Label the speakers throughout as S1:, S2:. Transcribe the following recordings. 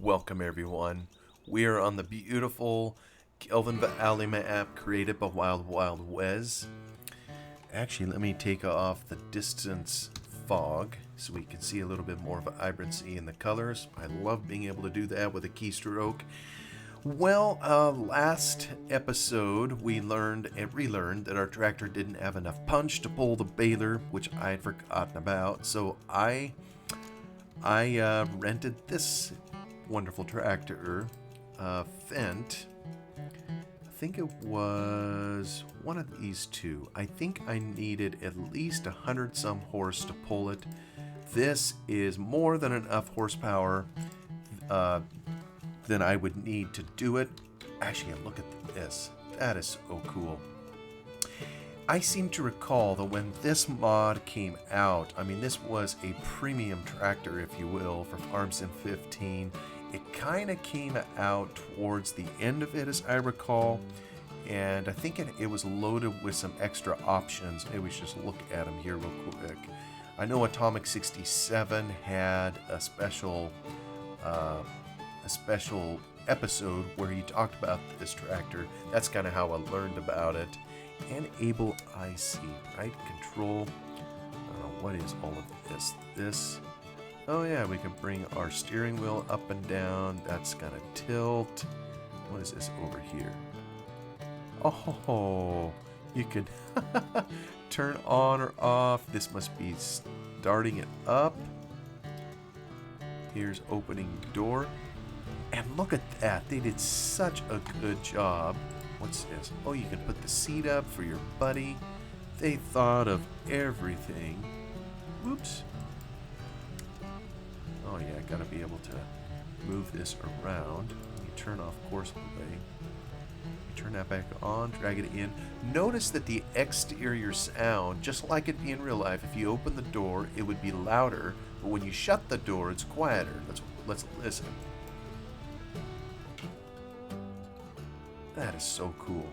S1: Welcome everyone. We are on the beautiful Gelvin Valley map created by Wild Wild Wes. Actually, let me take off the distance fog so we can see a little bit more of vibrancy in the colors. I love being able to do that with a keystroke. Well, last episode we learned and relearned that our tractor didn't have enough punch to pull the baler, which I had forgotten about. So I rented this wonderful tractor, Fendt. I think it was one of these two. I think I needed at least 100 some horse to pull it. This is more than enough horsepower than I would need to do it. Actually, look at this. That is so cool. I seem to recall that when this mod came out, I mean, this was a premium tractor, if you will, for Farm Sim 15. It kind of came out towards the end of it, as I recall, and I think it was loaded with some extra options. Maybe we should just look at them here real quick. I know Atomic 67 had a special episode where he talked about this tractor. That's kind of how I learned about it. And Able IC, right? Control. I don't know, what is all of this? Oh yeah, we can bring our steering wheel up and down. That's gonna tilt. What is this over here? Oh, you can turn on or off. This must be starting it up. Here's opening door. And look at that. They did such a good job. What's this? Oh, you can put the seat up for your buddy. They thought of everything. Whoops. Oh yeah, I gotta be able to move this around. You turn off course delay. You turn that back on, drag it in. Notice that the exterior sound, just like it'd be in real life, if you open the door, it would be louder, but when you shut the door, it's quieter. Let's listen. That is so cool.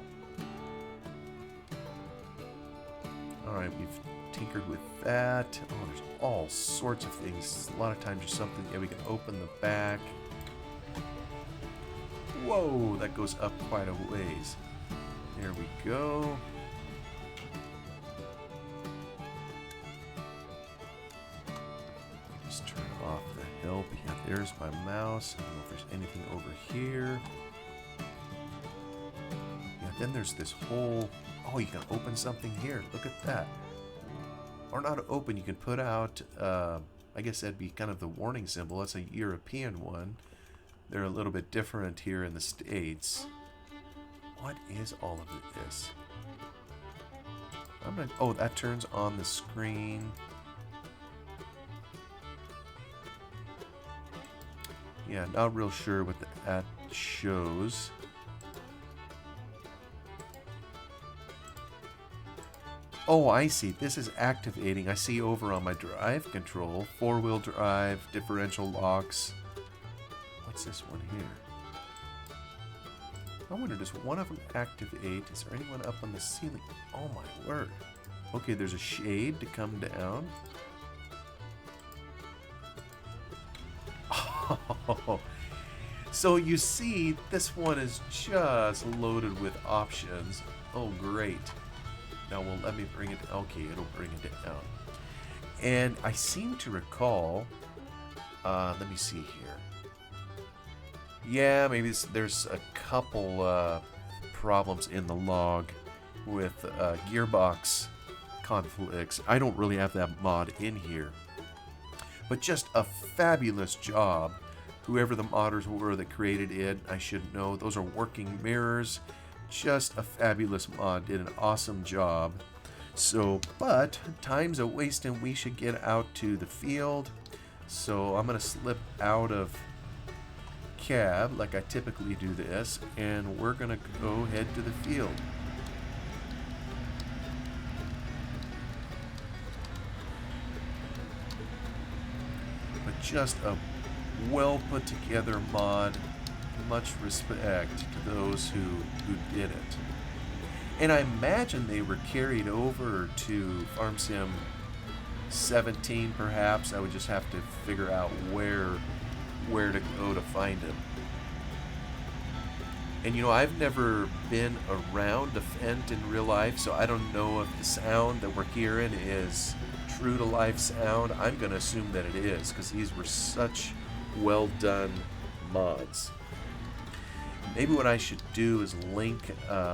S1: Alright, we've tinkered with that. Oh, there's all sorts of things. A lot of times there's something. Yeah, we can open the back. Whoa, that goes up quite a ways. There we go. Just turn off the help. Yeah, there's my mouse. I don't know if there's anything over here. Yeah, then there's this whole... Oh, you can open something here. Look at that. Or not open, you can put out, I guess that'd be kind of the warning symbol. That's a European one. They're a little bit different here in the States. What is all of this? Oh, that turns on the screen. Yeah, not real sure what that shows. Oh, I see. This is activating. I see over on my drive control, 4-wheel drive, differential locks. What's this one here? I wonder, does one of them activate? Is there anyone up on the ceiling? Oh my word. Okay, there's a shade to come down. Oh, so you see, this one is just loaded with options. Oh, great. Now, well, let me bring it... Okay, it'll bring it down. And I seem to recall... let me see here. Yeah, maybe there's a couple problems in the log with gearbox conflicts. I don't really have that mod in here. But just a fabulous job. Whoever the modders were that created it, I should know. Those are working mirrors. Just a fabulous mod. Did an awesome job. So, but time's a wasting. We should get out to the field. So I'm gonna slip out of cab like I typically do this, and we're gonna go head to the field. But just a well put together mod. Much respect to those who did it. And I imagine they were carried over to Farm Sim 17, perhaps. I would just have to figure out where to go to find him. And you know, I've never been around a Fent in real life, so I don't know if the sound that we're hearing is true to life sound. I'm going to assume that it is, because these were such well done mods. Maybe what I should do is link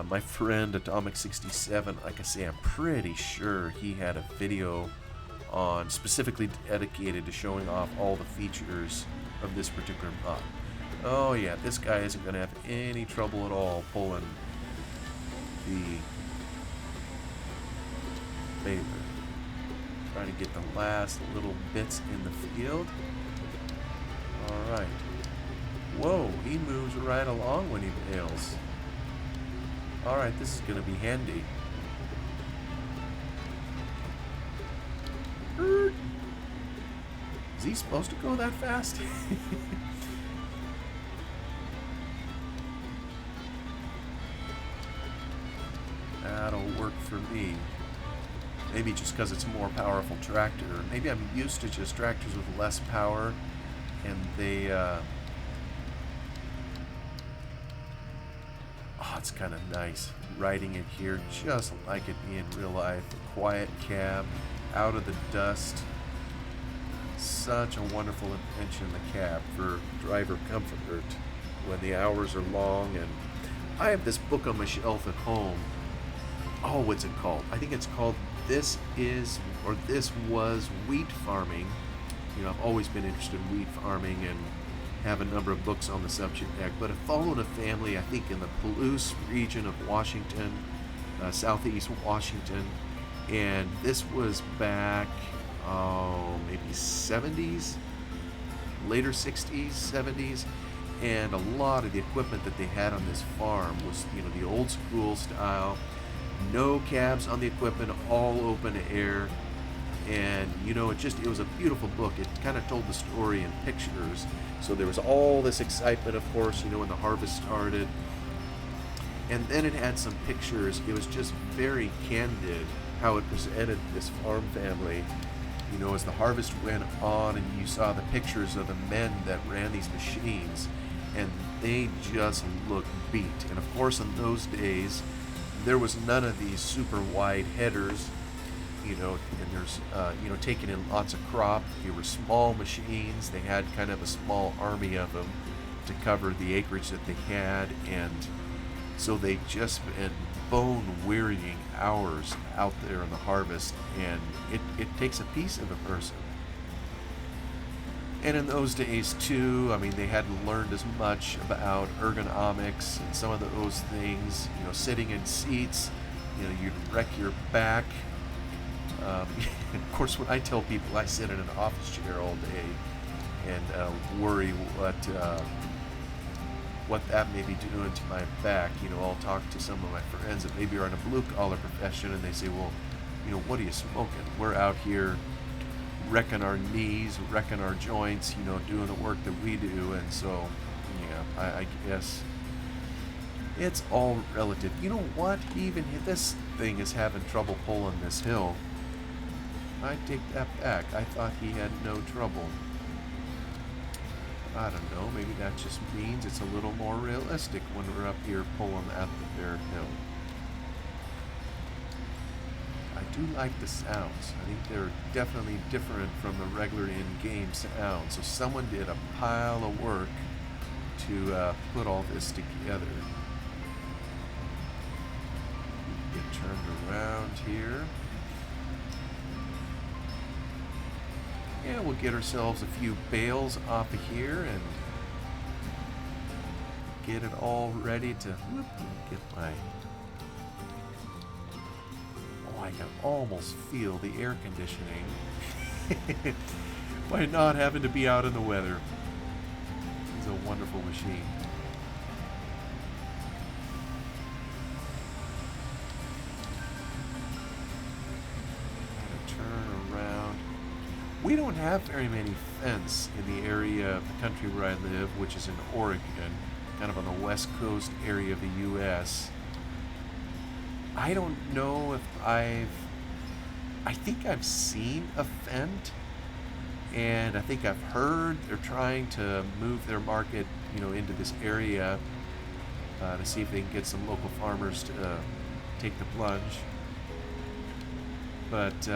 S1: my friend Atomic67. Like I say, I'm pretty sure he had a video on specifically dedicated to showing off all the features of this particular mod. Oh yeah, this guy isn't going to have any trouble at all pulling the baler. Trying to get the last little bits in the field. Alright. Whoa, he moves right along when he bales. Alright, this is going to be handy. Is he supposed to go that fast? That'll work for me. Maybe just because it's a more powerful tractor. Maybe I'm used to just tractors with less power, and they oh, it's kind of nice riding it here, just like it being real life. A quiet cab, out of the dust. Such a wonderful invention, the cab, for driver comfort when the hours are long. And I have this book on my shelf at home. Oh, what's it called? I think it's called This Was Wheat Farming. You know, I've always been interested in wheat farming and have a number of books on the subject. But it followed a family, I think, in the Palouse region of Washington, southeast Washington. And this was back, maybe 70s, later 60s, 70s. And a lot of the equipment that they had on this farm was, you know, the old school style. No cabs on the equipment, all open air. And you know, it was a beautiful book. It kind of told the story in pictures. So there was all this excitement, of course, you know, when the harvest started. And then it had some pictures. It was just very candid how it presented this farm family, you know, as the harvest went on, and you saw the pictures of the men that ran these machines, and they just looked beat. And of course, in those days, there was none of these super wide headers, you know, and there's, you know, taking in lots of crop. They were small machines. They had kind of a small army of them to cover the acreage that they had, and so they just spent bone-wearying hours out there in the harvest, and it takes a piece of a person. And in those days, too, I mean, they hadn't learned as much about ergonomics and some of those things. You know, sitting in seats, you know, you'd wreck your back. Of course, when I tell people I sit in an office chair all day and worry what that may be doing to my back, you know, I'll talk to some of my friends that maybe are in a blue-collar profession, and they say, well, you know, what are you smoking? We're out here wrecking our knees, wrecking our joints, you know, doing the work that we do. And so, yeah, I guess it's all relative. You know what? Even this thing is having trouble pulling this hill. I take that back. I thought he had no trouble. I don't know. Maybe that just means it's a little more realistic when we're up here pulling at the bare hill. I do like the sounds. I think they're definitely different from the regular in-game sounds. So someone did a pile of work to put all this together. Get turned around here. Yeah, we'll get ourselves a few bales off of here and get it all ready to get my... I can almost feel the air conditioning by not having to be out in the weather. It's a wonderful machine. Turn around. We don't have very many Fents in the area of the country where I live, which is in Oregon, kind of on the west coast area of the U.S. I don't know if I think I've seen a Fendt, and I think I've heard they're trying to move their market, into this area to see if they can get some local farmers to take the plunge. But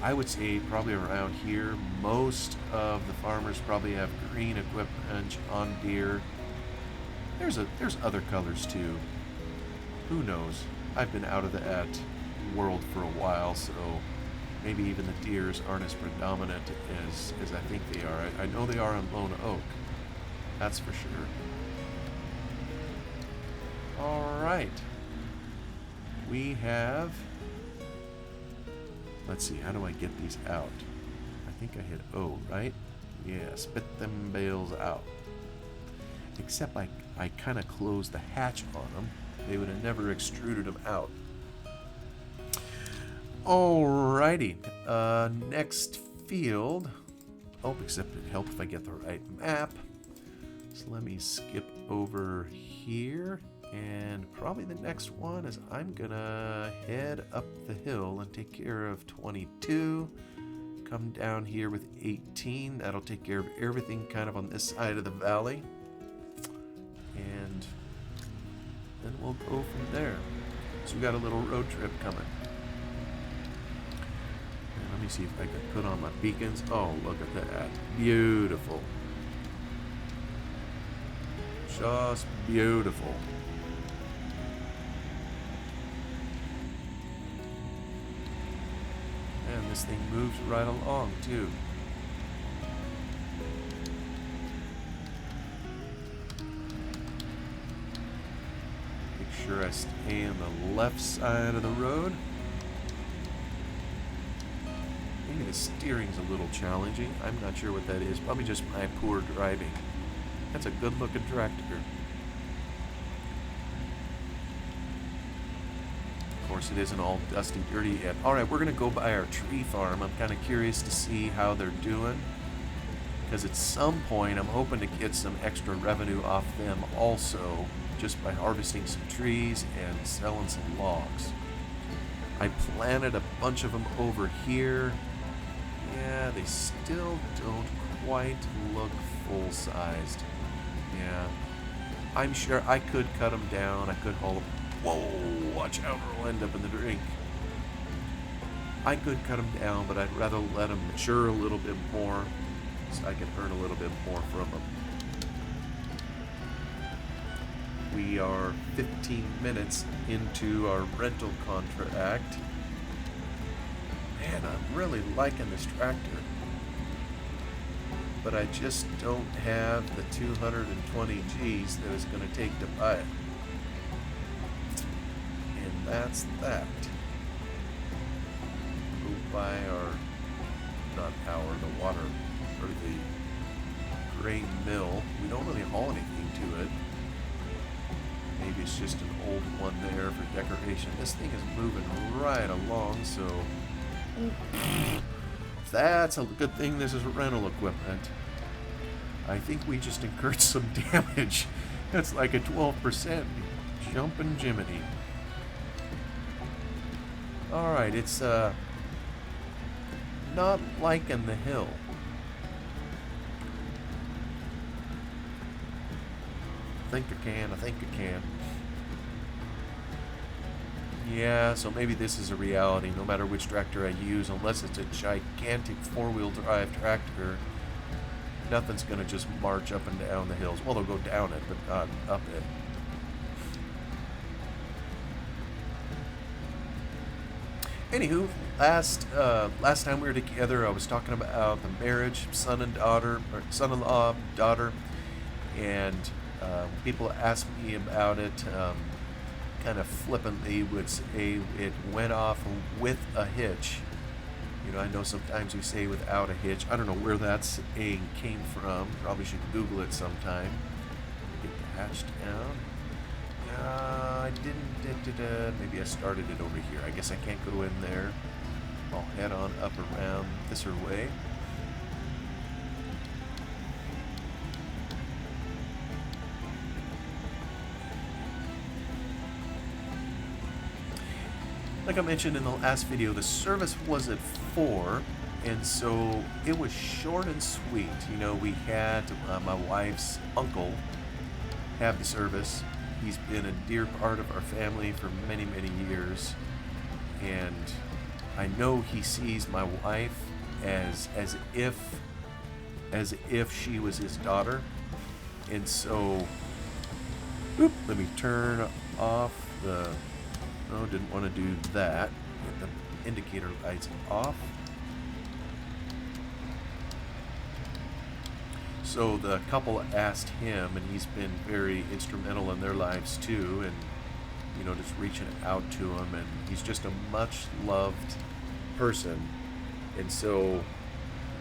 S1: I would say probably around here, most of the farmers probably have green equipment on deer. There's other colors too. Who knows? I've been out of that world for a while, so maybe even the deers aren't as predominant as I think they are. I know they are on Lone Oak. That's for sure. Alright. We have... Let's see, how do I get these out? I think I hit O, right? Yeah, spit them bales out. Except I kind of closed the hatch on them. They would have never extruded them out. Alrighty. Next field. Oh, except it helped if I get the right map. So let me skip over here. And probably the next one is I'm gonna head up the hill and take care of 22. Come down here with 18. That'll take care of everything kind of on this side of the valley. And then we'll go from there. So we got a little road trip coming. And let me see if I can put on my beacons. Oh, look at that. Beautiful. Just beautiful. And this thing moves right along, too. Make sure I stay on the left side of the road. Maybe the steering's a little challenging. I'm not sure what that is. Probably just my poor driving. That's a good-looking tractor. Of course, it isn't all dusty, dirty yet. Alright, we're going to go by our tree farm. I'm kind of curious to see how they're doing. Because at some point, I'm hoping to get some extra revenue off them also, just by harvesting some trees and selling some logs. I planted a bunch of them over here. Yeah, they still don't quite look full-sized. Yeah, I'm sure I could cut them down. I could haul them. Whoa, watch out or I'll end up in the drink. I could cut them down, but I'd rather let them mature a little bit more so I can earn a little bit more from them. We are 15 minutes into our rental contract. Man, I'm really liking this tractor. But I just don't have the 220 G's that it's going to take to buy it. And that's that. Go buy the water, or the grain mill. We don't really haul anything to it. Maybe it's just an old one there for decoration. This thing is moving right along, so... That's a good thing this is rental equipment. I think we just incurred some damage. That's like a 12%. Jumpin' Jiminy. Alright, it's not liking the hill. I think I can. Yeah, so maybe this is a reality, no matter which tractor I use, unless it's a gigantic four-wheel drive tractor, nothing's going to just march up and down the hills. Well, they'll go down it, but not up it. Anywho, last time we were together, I was talking about the marriage, son-in-law, daughter, and people asked me about it. Kind of flippantly would say it went off with a hitch. I know sometimes we say without a hitch. I don't know where that saying came from. Probably should Google it sometime. Get the hatch down. I didn't. Maybe I started it over here. I guess I can't go in there. I'll head on up around this way. like I mentioned in the last video, the service was at 4, and so it was short and sweet. You know, we had my wife's uncle have the service. He's been a dear part of our family for many, many years, and I know he sees my wife as if she was his daughter. And so, let me turn off the, oh, didn't want to do that. Get the indicator lights off. So the couple asked him, and he's been very instrumental in their lives too, and you know, just reaching out to him, and he's just a much loved person. And so,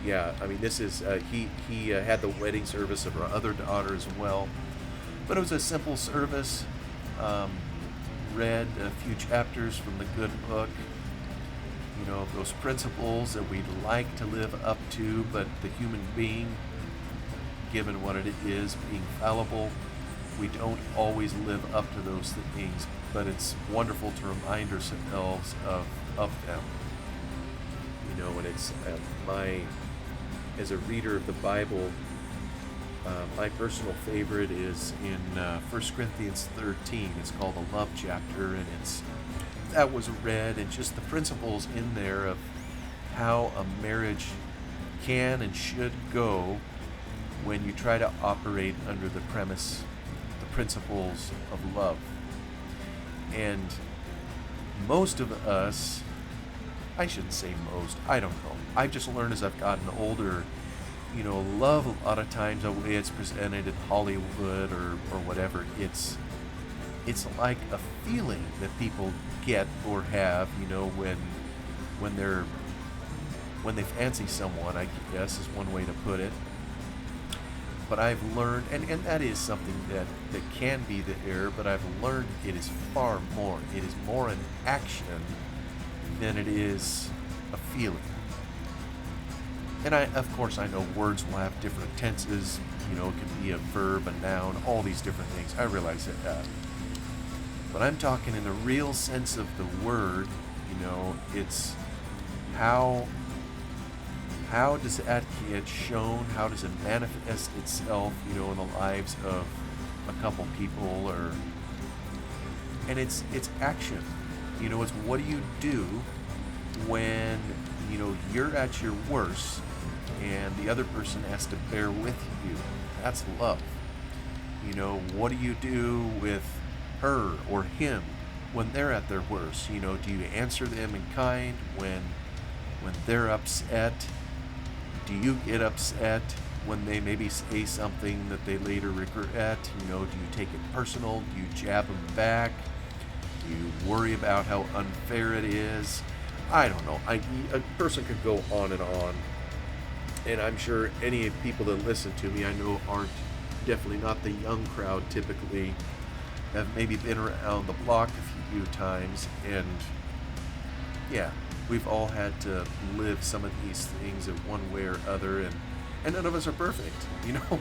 S1: yeah, I mean, this is he had the wedding service of our other daughter as well, but it was a simple service. Read a few chapters from the good book, you know, those principles that we'd like to live up to, but the human being, given what it is, being fallible, we don't always live up to those things, but it's wonderful to remind ourselves of them. You know, and it's as a reader of the Bible, my personal favorite is in 1 Corinthians 13. It's called the love chapter, and that was read, and just the principles in there of how a marriage can and should go when you try to operate under the principles of love. And most of us, I shouldn't say most, I don't know. I've just learned as I've gotten older, you know, love a lot of times the way it's presented in Hollywood or whatever, it's like a feeling that people get or have, you know, when they fancy someone, I guess is one way to put it. But I've learned, and that is something that can be the error, but I've learned it is far more. It is more an action than it is a feeling. And of course, I know words will have different tenses. You know, it can be a verb, a noun, all these different things. I realize that. But I'm talking in the real sense of the word. You know, it's how does that get shown? How does it manifest itself, you know, in the lives of a couple people, and it's action. You know, it's what do you do when, you know, you're at your worst and the other person has to bear with you? That's love. You know, what do you do with her or him when they're at their worst? You know, do you answer them in kind when they're upset? Do you get upset when they maybe say something that they later regret? You know, do you take it personal? Do you jab them back? Do you worry about how unfair it is? I don't know. A person could go on, and I'm sure any people that listen to me, I know aren't, definitely not the young crowd typically, have maybe been around the block a few times, and yeah, we've all had to live some of these things in one way or other, and none of us are perfect. You know,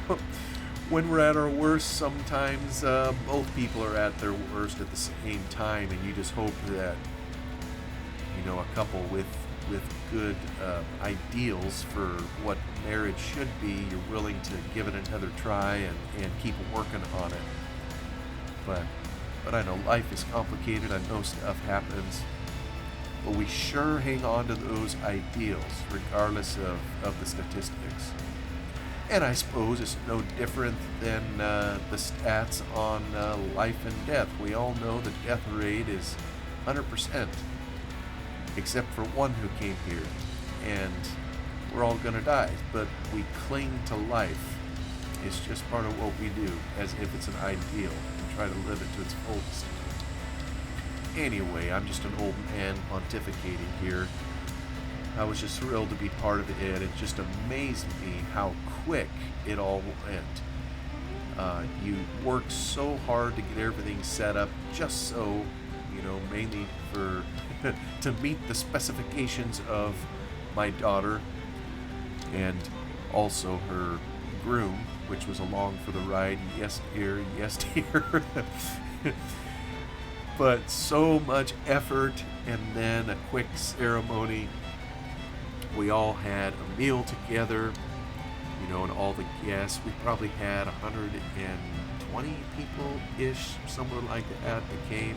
S1: when we're at our worst, sometimes both people are at their worst at the same time, and you just hope that, you know, a couple with good ideals for what marriage should be, you're willing to give it another try and keep working on it. But I know life is complicated. I know stuff happens. But we sure hang on to those ideals, regardless of the statistics. And I suppose it's no different than the stats on life and death. We all know the death rate is 100%, except for one who came here. And we're all going to die, but we cling to life. It's just part of what we do, as if it's an ideal, and try to live it to its fullest. Anyway, I'm just an old man pontificating here. I was just thrilled to be part of it. It just amazed me how quick it all went. You worked so hard to get everything set up just so, you know, mainly for to meet the specifications of my daughter and also her groom, which was along for the ride. Yes, dear. Yes, dear. But so much effort, and then a quick ceremony. We all had a meal together, and all the guests. We probably had 120 people-ish, somewhere like that came.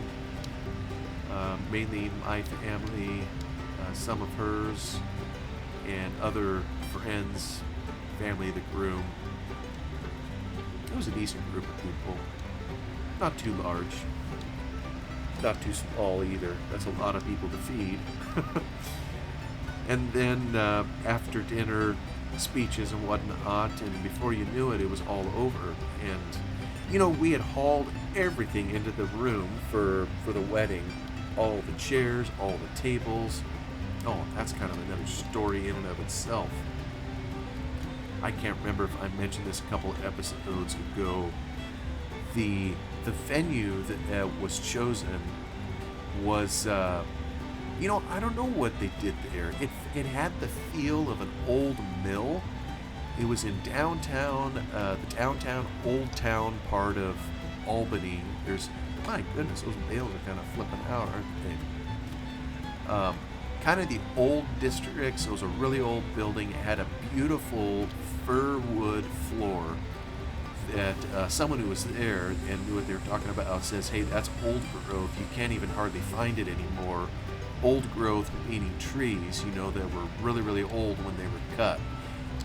S1: Mainly my family, some of hers, and other friends, family of the groom. It was a decent group of people. Not too large. Not too small either. That's a lot of people to feed. And then after dinner, speeches and whatnot, and before you knew it, it was all over. And we had hauled everything into the room for the wedding. All the chairs, all the tables. Oh, that's kind of another story in and of itself. I can't remember if I mentioned this a couple of episodes ago. The venue that was chosen was, I don't know what they did there. It had the feel of an old mill. It was in downtown, the downtown Old Town part of Albany. My goodness, those bales are kind of flipping out, aren't they? Kind of the old district, so it was a really old building. It had a beautiful fir wood floor that someone who was there and knew what they were talking about says, hey, that's old growth. You can't even hardly find it anymore. Old growth meaning trees, that were really, really old when they were cut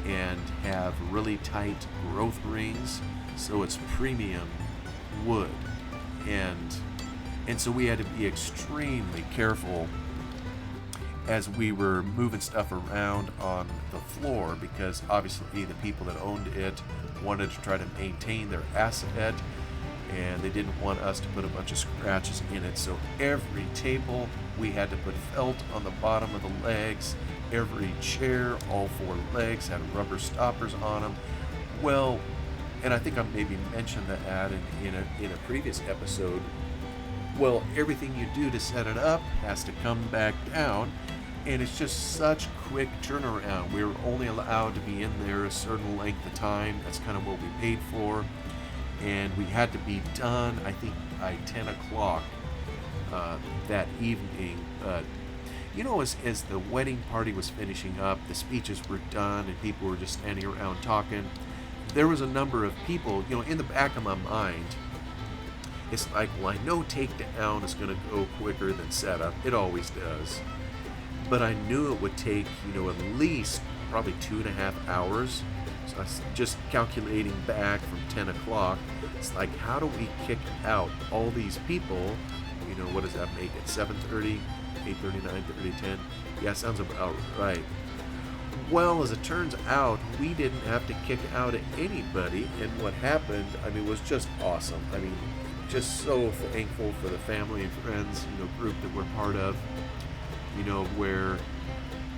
S1: and have really tight growth rings. So it's premium wood. And so we had to be extremely careful as we were moving stuff around on the floor, because obviously the people that owned it wanted to try to maintain their asset, and they didn't want us to put a bunch of scratches in it. So every table we had to put felt on the bottom of the legs. Every chair, all four legs, had rubber stoppers on them. Well, and I think I maybe mentioned that in a previous episode. Well, everything you do to set it up has to come back down, and it's just such quick turnaround. We were only allowed to be in there a certain length of time. That's kind of what we paid for, and we had to be done, I think, by 10 o'clock that evening. But as the wedding party was finishing up, the speeches were done, and people were just standing around talking. There was a number of people, in the back of my mind, it's like, well, I know takedown is going to go quicker than setup. It always does. But I knew it would take, at least probably 2.5 hours. So I was just calculating back from 10 o'clock. It's like, how do we kick out all these people? What does that make it? 7:30, 8:30, 9:30, 10? Yeah, sounds about right. Well, as it turns out, we didn't have to kick out anybody, and what happened, was just awesome. Just so thankful for the family and friends, group that we're part of, where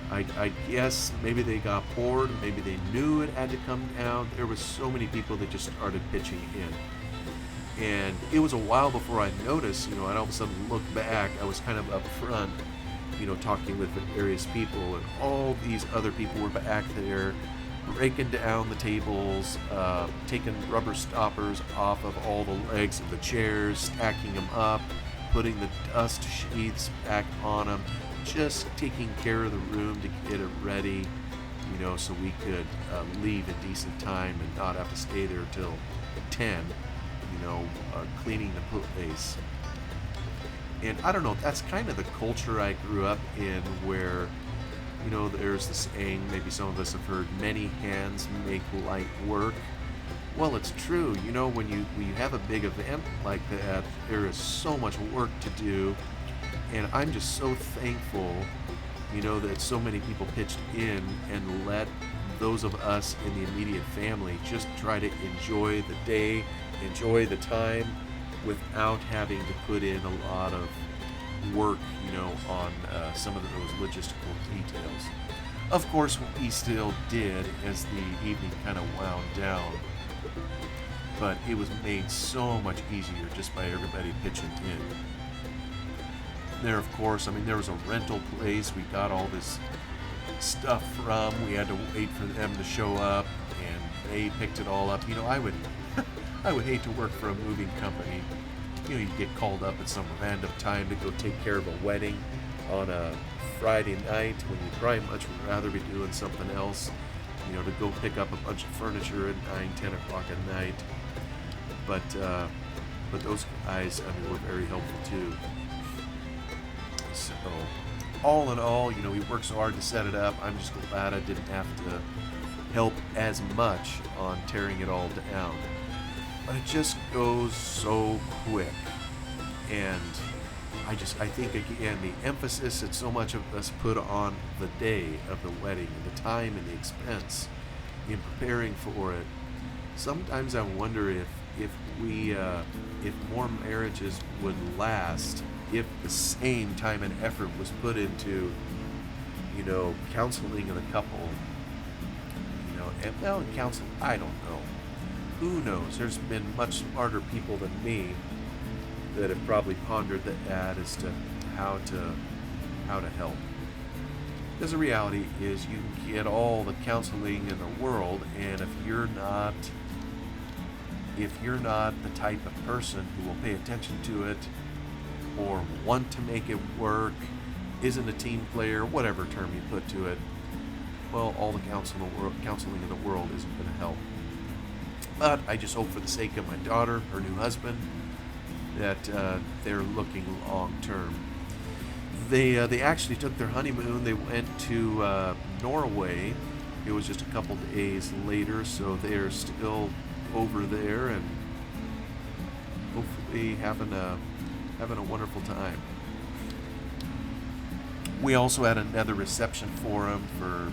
S1: I guess maybe they got bored, maybe they knew it had to come down. There was so many people that just started pitching in. And it was a while before I noticed, I'd all of a sudden look back. I was kind of up front, talking with the various people, and all these other people were back there breaking down the tables, taking rubber stoppers off of all the legs of the chairs, stacking them up, putting the dust sheaths back on them, just taking care of the room to get it ready, so we could leave in decent time and not have to stay there till 10, cleaning the place. And I don't know, that's kind of the culture I grew up in, where, there's the saying, maybe some of us have heard, many hands make light work. Well, it's true. When you have a big event like that, there is so much work to do. And I'm just so thankful, that so many people pitched in and let those of us in the immediate family just try to enjoy the day, enjoy the time, without having to put in a lot of work, on some of those logistical details. Of course, we still did as the evening kind of wound down, but it was made so much easier just by everybody pitching in. There, of course, there was a rental place we got all this stuff from. We had to wait for them to show up, and they picked it all up. I would I would hate to work for a moving company. you get called up at some random time to go take care of a wedding on a Friday night when you'd probably much rather be doing something else, to go pick up a bunch of furniture at 9, 10 o'clock at night. But those guys, were very helpful too. So, all in all, we worked so hard to set it up. I'm just glad I didn't have to help as much on tearing it all down. But it just goes so quick. And I think, again, the emphasis that so much of us put on the day of the wedding, and the time and the expense in preparing for it, sometimes I wonder if more marriages would last if the same time and effort was put into, counseling of the couple, and counseling, I don't know. Who knows? There's been much smarter people than me that have probably pondered that as to how to help. Because the reality is you can get all the counseling in the world, and if you're not the type of person who will pay attention to it or want to make it work, isn't a team player, whatever term you put to it, well, all the counseling in the world isn't going to help. But I just hope for the sake of my daughter, her new husband, that they're looking long term. They actually took their honeymoon. They went to Norway. It was just a couple days later, so they're still over there and hopefully having a wonderful time. We also had another reception for them for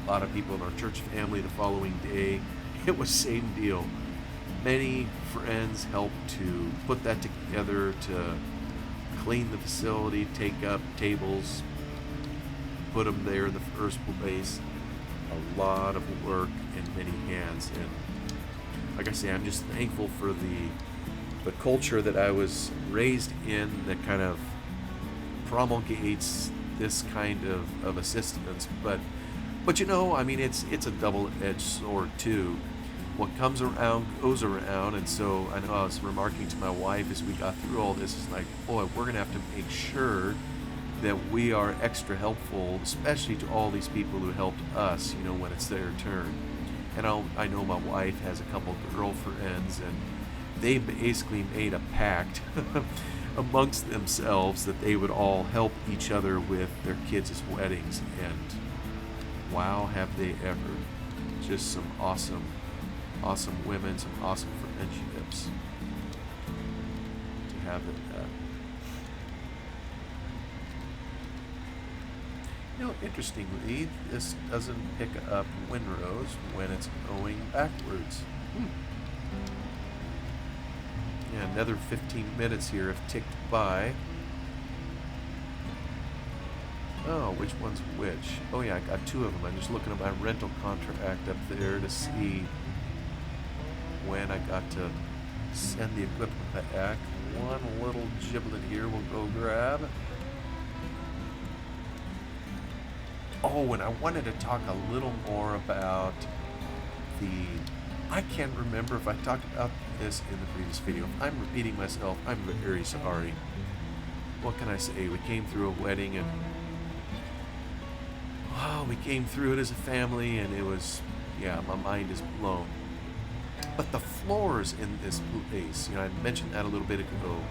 S1: a lot of people in our church family the following day. It was same deal. Many friends helped to put that together, to clean the facility, take up tables, put them there in the first place. A lot of work and many hands. And like I say, I'm just thankful for the culture that I was raised in that kind of promulgates this kind of assistance. But it's a double-edged sword too. What comes around goes around, and so I know I was remarking to my wife as we got through all this, is like, boy, we're gonna have to make sure that we are extra helpful, especially to all these people who helped us, when it's their turn. And I know my wife has a couple girlfriends, and they basically made a pact amongst themselves that they would all help each other with their kids' weddings. And wow, have they ever. Just some awesome women, some awesome friendships to have it. Interestingly, this doesn't pick up windrows when it's going backwards. Yeah, another 15 minutes here have ticked by. Oh, which one's which? Oh yeah, I got two of them. I'm just looking at my rental contract up there to see when I got to send the equipment back. One little giblet here we'll go grab. Oh, and I wanted to talk a little more about I can't remember if I talked about this in the previous video. If I'm repeating myself, I'm very sorry. What can I say? We came through a wedding, and we came through it as a family, and it was, my mind is blown. But the floors in this place, I mentioned that a little bit ago.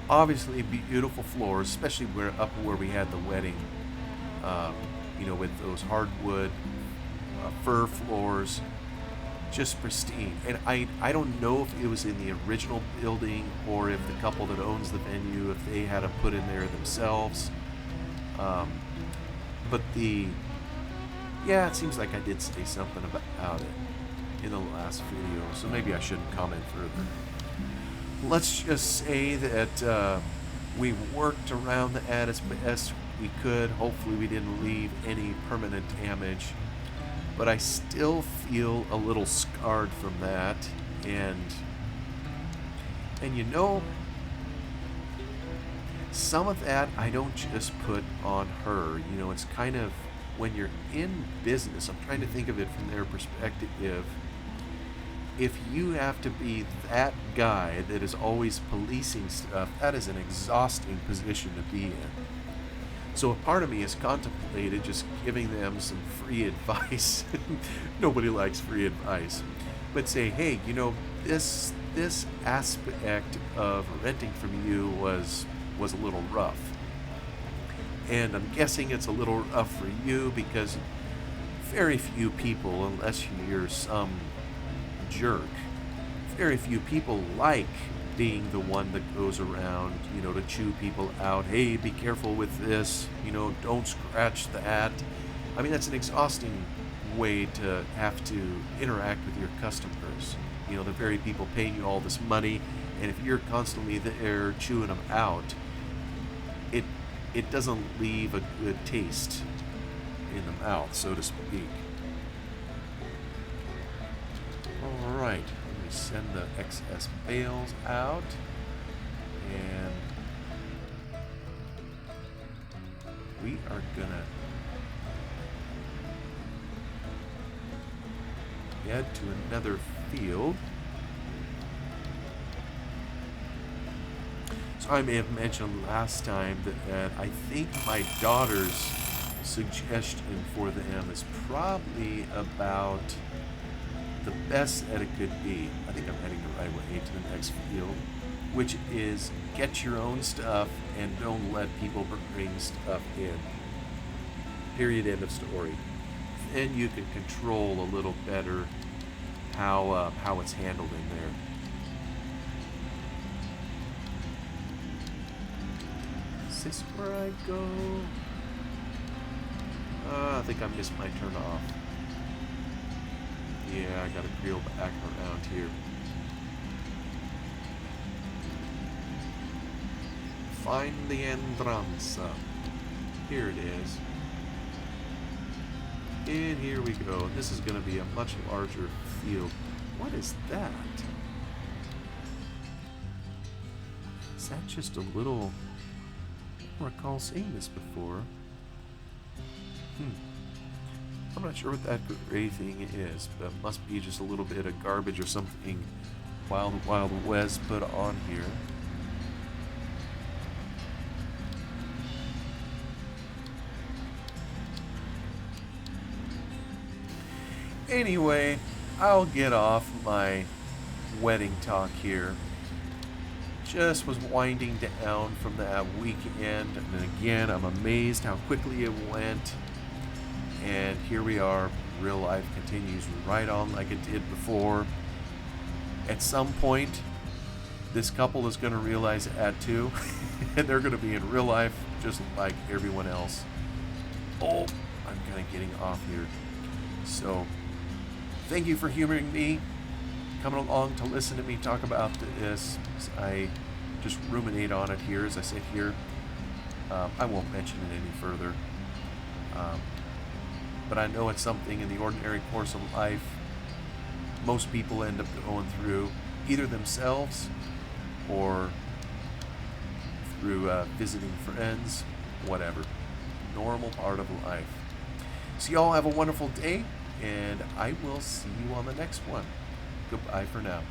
S1: Obviously, beautiful floors, especially where we had the wedding. With those hardwood fir floors, just pristine. And I don't know if it was in the original building or if the couple that owns the venue, if they had them put in there themselves. But it seems like I did say something about it in the last video, so maybe I shouldn't comment further. Let's just say that we worked around that as best we could. Hopefully we didn't leave any permanent damage, but I still feel a little scarred from that. And some of that I don't just put on her. It's kind of, when you're in business, I'm trying to think of it from their perspective. if you have to be that guy that is always policing stuff, that is an exhausting position to be in. So a part of me has contemplated just giving them some free advice. Nobody likes free advice. But say, hey, this aspect of renting from you was a little rough. And I'm guessing it's a little rough for you because very few people, unless you're some jerk, very few people like being the one that goes around, to chew people out. Hey, be careful with this, don't scratch that. I mean, that's an exhausting way to have to interact with your customers. The very people paying you all this money, and if you're constantly there chewing them out, it doesn't leave a good taste in the mouth, so to speak. Alright, let me send the excess bales out, and we are gonna head to another field. So I may have mentioned last time that I think my daughter's suggestion for them is probably about the best that it could be. I think I'm heading the right way to the next field, which is get your own stuff and don't let people bring stuff in. Period, end of story. Then you can control a little better how it's handled in there. Is this where I go? I think I missed my turn off. Yeah, I gotta reel back around here. Find the entrance. Here it is. And here we go. This is gonna be a much larger field. What is that? Is that just a little... I don't recall seeing this before. I'm not sure what that gray thing is, but it must be just a little bit of garbage or something Wild West put on here. Anyway, I'll get off my wedding talk here. Just was winding down from that weekend, and again, I'm amazed how quickly it went. And here we are. Real life continues right on like it did before. At some point, this couple is going to realize that too, and they're going to be in real life just like everyone else. Oh, I'm kind of getting off here. So, thank you for humoring me, coming along to listen to me talk about this. I just ruminate on it here as I sit here. I won't mention it any further. But I know it's something in the ordinary course of life most people end up going through, either themselves or through visiting friends, whatever. Normal part of life. So y'all have a wonderful day, and I will see you on the next one. Goodbye for now.